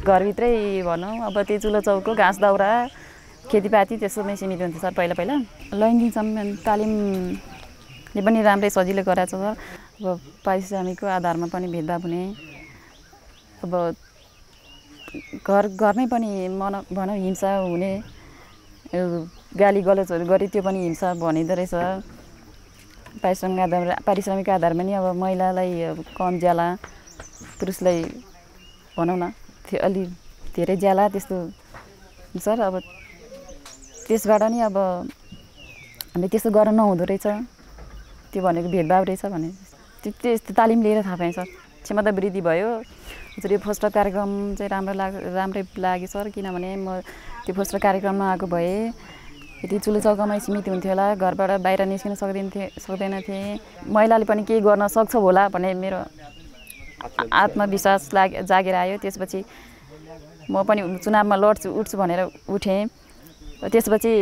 घरभित्रै भनौँ अब त्यो चुलो चौको घाँस दाउरा खेतीपाती त्यसोमै सीमित हुन्थ्यो सर पहिला लैङ्गिक तालिमले पनि राम्रै सजिलो गराएको छ अब पारिश्रमिकको आधारमा पनि भेदभाव हुने अब घरमै पनि भनौँ हिंसा हुने गाली गलौजहरू गरी त्यो पनि हिंसा भनिँदो रहेछ पारिश्रमिक आधारमा नि अब महिलालाई कम ज्याला पुरुषलाई भनौँ न अलि धेरै ज्याला त्यस्तो सर अब त्यसबाट नि अब हामीले त्यस्तो गर्न नहुँदो रहेछ त्यो भनेको भेदभाव रहेछ भने त्यस्तो तालिम लिएर थाहा पाएँ सर क्षमता वृद्धि भयो यो फोस्टर कार्यक्रम चाहिँ राम्रै लाग्यो सर किनभने म त्यो फोस्टर कार्यक्रममा आएको भए यति चुलो चौकामै सीमित हुन्थ्यो होला घरबाट बाहिर निस्किन सक्दैन थिएँ महिलाले पनि केही गर्न सक्छ होला भन्ने मेरो आत्मविश्वास जागेर आयो त्यसपछि म पनि चुनावमा उठ्छु भनेर उठेँ त्यसपछि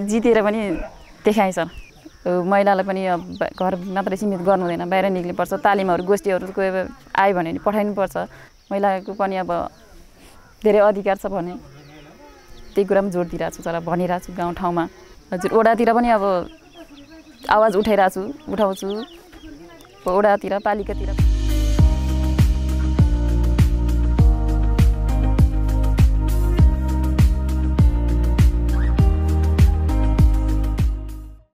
जितेर पनि देखाएँ सर महिलालाई पनि घर मात्रै सीमित गर्नु हुँदैन बाहिर निक्लिनुपर्छ तालिमहरू गोष्ठीहरू कोही आयो भने पठाइनुपर्छ महिलाको पनि अब धेरै अधिकार छ भने त्यही कुरामा जोड दिइरहेको छु तर भनिरहेको छु गाउँठाउँमा हजुर ओडातिर पनि अब आवाज उठाउँछु ओडातिर पालिकातिर